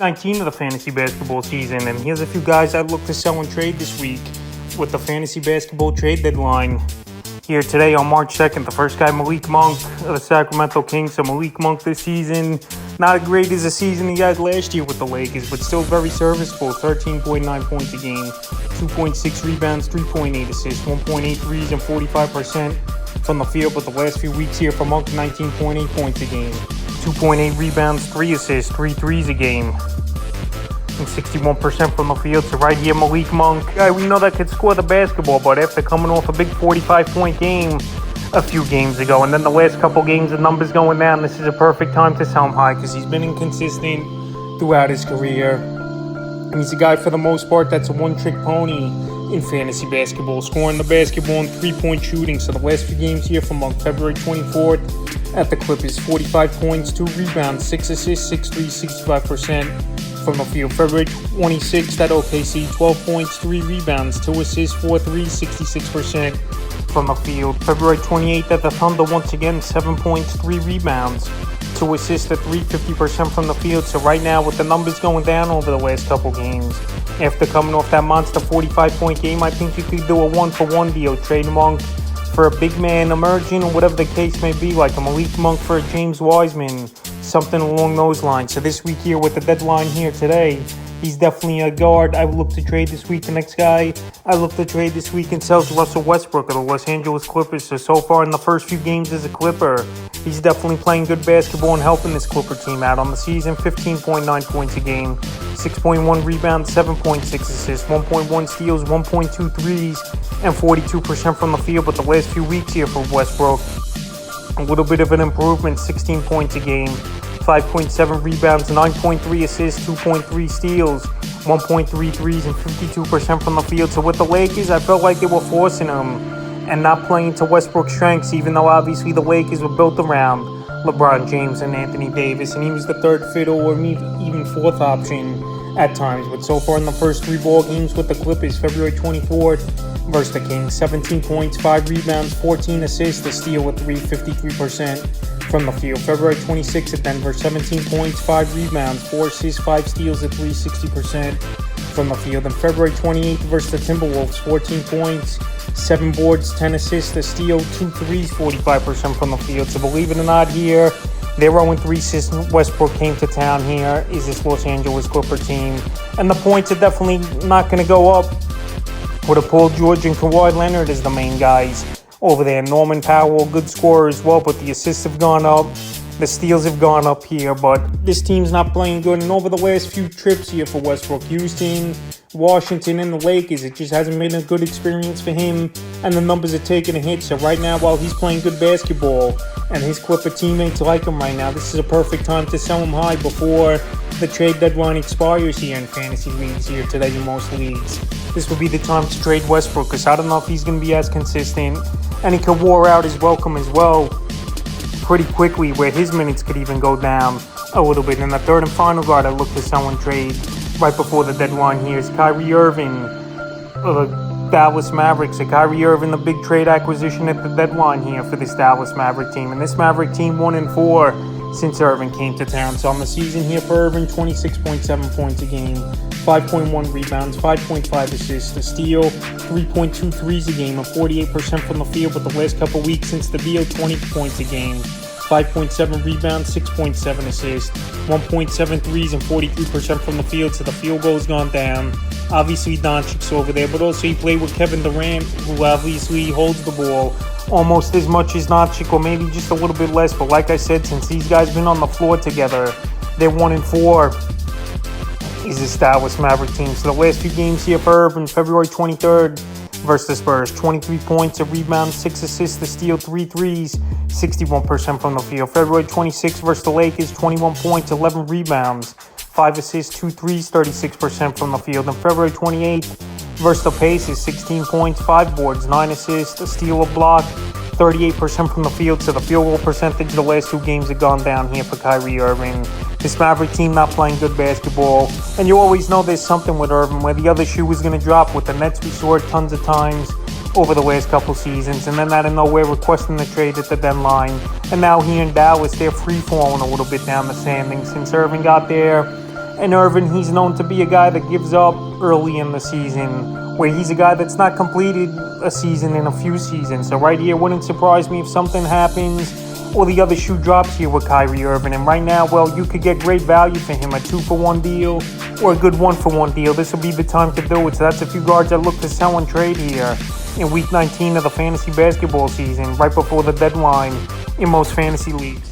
19 of the fantasy basketball season, and here's a few guys I'd look to sell and trade this week with the fantasy basketball trade deadline. Here today on March 2nd, the first guy, Malik Monk of the Sacramento Kings. So Malik Monk this season, not as great as the season he had last year with the Lakers, but still very serviceable. 13.9 points a game, 2.6 rebounds, 3.8 assists, 1.8 threes, and 45% from the field. But the last few weeks here for Monk, 19.8 points a game, 2.8 rebounds, 3 assists, 3 threes a game, and 61% from the field. So right here, Malik Monk, guy we know that could score the basketball, but after coming off a big 45-point game a few games ago, and then the last couple games, the numbers going down, this is a perfect time to sell him high because he's been inconsistent throughout his career. And he's a guy, for the most part, that's a one-trick pony in fantasy basketball, scoring the basketball and three-point shooting. So the last few games here from Monk, February 24th at the Clippers, 45 points, 2 rebounds, 6 assists, 6 threes, 65% from the field. February 26th at OKC, 12 points, 3 rebounds, 2 assists, 4 threes, 66% from the field. February 28th at the Thunder, once again, 7 points, 3 rebounds, 2 assists, 50% from the field. So right now, with the numbers going down over the last couple games, after coming off that monster 45-point game, I think you could do a one-for-one deal. Trade Monk for a big man emerging, or whatever the case may be, like a Malik Monk for a James Wiseman, something along those lines. So this week here with the deadline here today, he's definitely a guard I would look to trade this week. The next guy I look to trade this week and sell is Russell Westbrook of the Los Angeles Clippers. So far in the first few games as a Clipper, he's definitely playing good basketball and helping this Clipper team out. On the season, 15.9 points a game, 6.1 rebounds, 7.6 assists, 1.1 steals, 1.2 threes, and 42% from the field. But the last few weeks here for Westbrook, a little bit of an improvement, 16 points a game, 5.7 rebounds, 9.3 assists, 2.3 steals, 1.3 threes, and 52% from the field. So with the Lakers, I felt like they were forcing him and not playing to Westbrook's strengths, even though obviously the Lakers were built around LeBron James and Anthony Davis, and he was the third fiddle or even fourth option at times. But so far in the first 3 ball games with the Clippers, February 24th versus the Kings, 17 points, 5 rebounds, 14 assists, a steal with 53% from the field. February 26th at Denver, 17 points, 5 rebounds, 4 assists, 5 steals, at 60% from the field. And February 28th versus the Timberwolves, 14 points, 7 boards, 10 assists, a steal, 2 threes, 45% from the field. So believe it or not, here they're 0-3 since Westbrook came to town. Here is this Los Angeles Clipper team, and the points are definitely not going to go up with a Paul George and Kawhi Leonard as the main guys over there. Norman Powell, good scorer as well, but the assists have gone up, the steals have gone up here, but this team's not playing good. And over the last few trips here for Westbrook, Houston, Washington, and the Lakers, it just hasn't been a good experience for him, and the numbers are taking a hit. So right now, while he's playing good basketball and his Clipper teammates like him right now, this is a perfect time to sell him high before the trade deadline expires here in fantasy leagues here today in most leagues. This would be the time to trade Westbrook, because I don't know if he's going to be as consistent, and he could wear out his welcome as well pretty quickly, where his minutes could even go down a little bit. And the third and final guard I look to sell and trade right before the deadline here is Kyrie Irving of the Dallas Mavericks. So Kyrie Irving, the big trade acquisition at the deadline here for this Dallas Maverick team. And this Maverick team 1-4 since Irving came to town. So on the season here for Irving, 26.7 points a game, 5.1 rebounds, 5.5 assists, a steal, 3.2 threes a game, and 48% from the field. But the last couple weeks since the deal, 20 points a game, 5.7 rebounds, 6.7 assists, 1.7 threes, and 43% from the field. So the field goal's gone down. Obviously, Doncic's over there, but also he played with Kevin Durant, who obviously holds the ball almost as much as Doncic, or maybe just a little bit less. But like I said, since these guys been on the floor together, they're 1-4 is this Dallas Maverick team. So the last few games here for Irving, February 23rd versus the Spurs, 23 points, a rebound, 6 assists, a steal, 3 threes, 61% from the field. February 26th versus the Lakers, 21 points, 11 rebounds, 5 assists, 2 threes, 36% from the field. And February 28th versus the Pacers, 16 points, 5 boards, 9 assists, a steal, a block, 38% from the field. So the field goal percentage the last 2 games have gone down here for Kyrie Irving. This Maverick team not playing good basketball. And you always know there's something with Irving where the other shoe is going to drop. With the Nets, we saw it tons of times over the last couple seasons. And then out of nowhere, requesting the trade at the deadline. And now here in Dallas, they're free-falling a little bit down the standings since Irving got there. And Irvin, he's known to be a guy that gives up early in the season, where he's a guy that's not completed a season in a few seasons. So right here, wouldn't surprise me if something happens or the other shoe drops here with Kyrie Irving. And right now, well, you could get great value for him, a 2-for-1 deal or a good 1-for-1 deal. This will be the time to do it. So that's a few guards I look to sell and trade here in Week 19 of the fantasy basketball season, right before the deadline in most fantasy leagues.